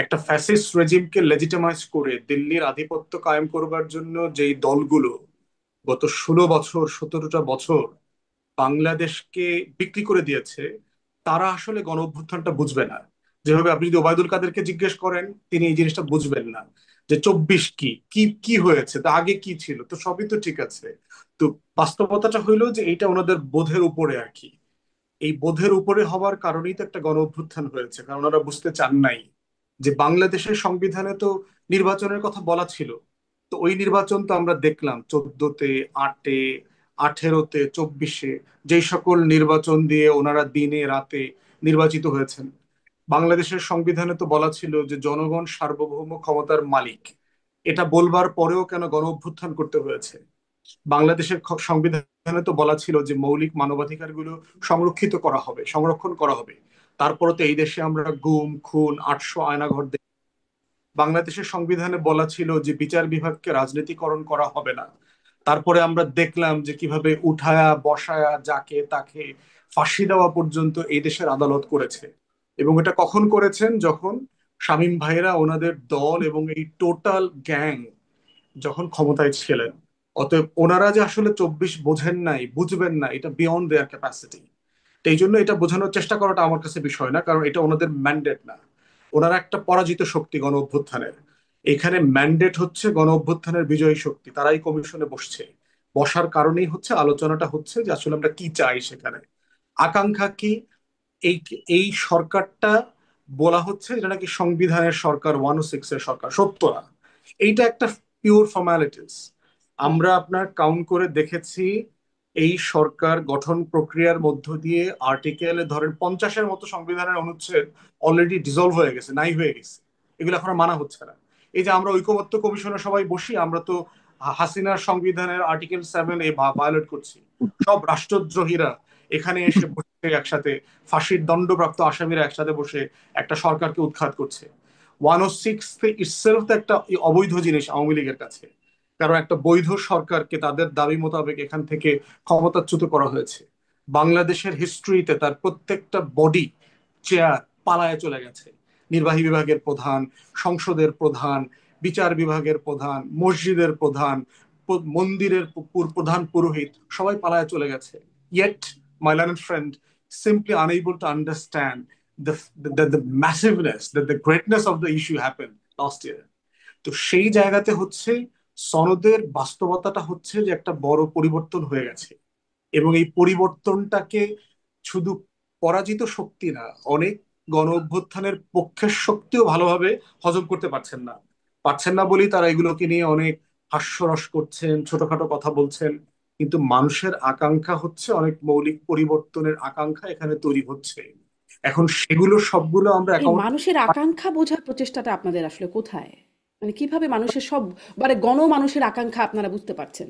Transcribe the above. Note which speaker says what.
Speaker 1: একটা fascist রেজিমকে legitimise করে দিল্লির আধিপত্য কায়েম করবার জন্য যেই দলগুলো গত 16 বছর 17টা বছর বাংলাদেশকে বিক্রি করে দিয়েছে, তারা আসলে গণ অভ্যুত্থানটা বুঝবে না। যেভাবে আপনি যদি ওবায়দুল কাদেরকে জিজ্ঞেস করেন, তিনি এই জিনিসটা বুঝবেন না যে 24 কি কি কি হয়েছে, তা আগে কি ছিল, তো সবই তো ঠিক আছে। তো বাস্তবতাটা হইলো যে এইটা ওনাদের বোধের উপরে আর কি। এই বোধের উপরে হওয়ার কারণেই তো একটা গণ অভ্যুত্থান হয়েছে, কারণ ওনারা বুঝতে চান নাই যে বাংলাদেশের সংবিধানে তো নির্বাচনের কথা বলা ছিল। তো ওই নির্বাচন তো আমরা দেখলাম 14-তে, 8-এ, 18-তে, 24-এ, যেই সকল নির্বাচন দিয়ে ওনারা দিনে রাতে নির্বাচিত হয়েছেন। বাংলাদেশের সংবিধানে তো বলা ছিল যে জনগণ সার্বভৌম ক্ষমতার মালিক। এটা বলবার পরেও কেন গণ অভ্যুত্থান করতে হয়েছে? বাংলাদেশের সংবিধানে তো বলা ছিল যে মৌলিক মানবাধিকারগুলো সংরক্ষিত করা হবে, সংরক্ষণ করা হবে। তারপরে তো এই দেশে আমরা গুম খুন 800 আয়নাঘর দেখি। বাংলাদেশের সংবিধানে বলা ছিল যে বিচার বিভাগকে রাজনীতিকরণ করা হবে না। তারপরে আমরা দেখলাম যে কিভাবে উঠায়া বসায়া যাকে তাকে ফাঁসি দেওয়া পর্যন্ত এই দেশের আদালত করেছে। এবং এটা কখন করেছেন? যখন শামীম ভাইরা, ওনাদের দল এবং এই টোটাল গ্যাং যখন ক্ষমতায় ছিলেন। অতএব ওনারা যে আসলে 24 বোঝেন নাই, বুঝবেন না, এটা বিয়ন্ড দেয়ার ক্যাপাসিটি। তো এই জন্য এটা বোঝানোর চেষ্টা করাটা আমার কাছে বিষয় না, কারণ এটা ওনাদের ম্যান্ডেট না। ওনারা একটা পরাজিত শক্তি গণ অভ্যুত্থানের। এখানে ম্যান্ডেট হচ্ছে গণ অভ্যুত্থানের বিজয়ী শক্তি, তারাই কমিশনে বসছে। বসার কারণেই হচ্ছে আলোচনাটা হচ্ছে যে আসলে আমরা কি চাই সেখানে, আকাঙ্ক্ষা কি। এই এই সরকারটা বলা হচ্ছে এটা নাকি সংবিধানের সরকার, 106-এর সরকার, সত্য না। এইটা একটা পিওর ফর্মালিটিস। আমরা আপনার কাউন্ট করে দেখেছি, এই সরকার গঠন প্রক্রিয়ার মধ্য দিয়ে আর্টিকেলে ধরেন 50-এর মতো সংবিধানের অনুচ্ছেদ অলরেডি ডিজলভ হয়ে গেছে, নাই হয়ে গেছে। এগুলো এখন আর মানা হচ্ছে না। এই যে আমরা ঐকমত্য কমিশনে সবাই বসি, আমরা তো হাসিনার সংবিধানের আর্টিকেল 7 ভায়োলেট করছি। সব রাষ্ট্রদ্রোহীরা এখানে এসে বসে একসাথে, ফাঁসির দণ্ডপ্রাপ্ত আসামিরা একসাথে বসে একটা সরকারকে উৎখাত করছে। 106 ইটসেলফ তো একটা অবৈধ জিনিস আওয়ামী লীগের কাছে, কারণ একটা বৈধ সরকারকে তাদের দাবি মোতাবেক এখান থেকে ক্ষমতাচ্যুত করা হয়েছে। বাংলাদেশের হিস্ট্রিতে তার প্রত্যেকটা বডি, চেয়ার পালায়ে চলে গেছে। নির্বাহী বিভাগের প্রধান, সংসদের প্রধান, বিচার বিভাগের প্রধান, মসজিদের প্রধান, মন্দিরের প্রধান পুরোহিত সবাই পালায়ে চলে গেছে। Yet my learned friend simply unable to understand the massiveness, the greatness of the issue happened last year. তো সেই জায়গাতে হচ্ছে সনদের বাস্তবতাটা হচ্ছে যে একটা বড় পরিবর্তন হয়ে গেছে। এবং এই পরিবর্তনটাকে শুধু পরাজিত শক্তি না, অনেক গণ অভ্যুত্থানের পক্ষের শক্তিও ভালোভাবে হজম করতে পারছেন না। পারছেন না বলেই তারা এগুলোকে নিয়ে অনেক হাস্যরস করছেন, ছোটখাটো কথা বলছেন। কিন্তু মানুষের আকাঙ্ক্ষা হচ্ছে, অনেক মৌলিক পরিবর্তনের আকাঙ্ক্ষা এখানে তৈরি হচ্ছে। এখন সেগুলো সবগুলো আমরা
Speaker 2: এই
Speaker 1: অ্যাকাউন্ট।
Speaker 2: মানুষের আকাঙ্ক্ষা বোঝার প্রচেষ্টাটা আপনাদের আসলে কোথায়? মানে কিভাবে মানুষের সব মানে মানুষের আকাঙ্ক্ষা আপনারা বুঝতে পারছেন?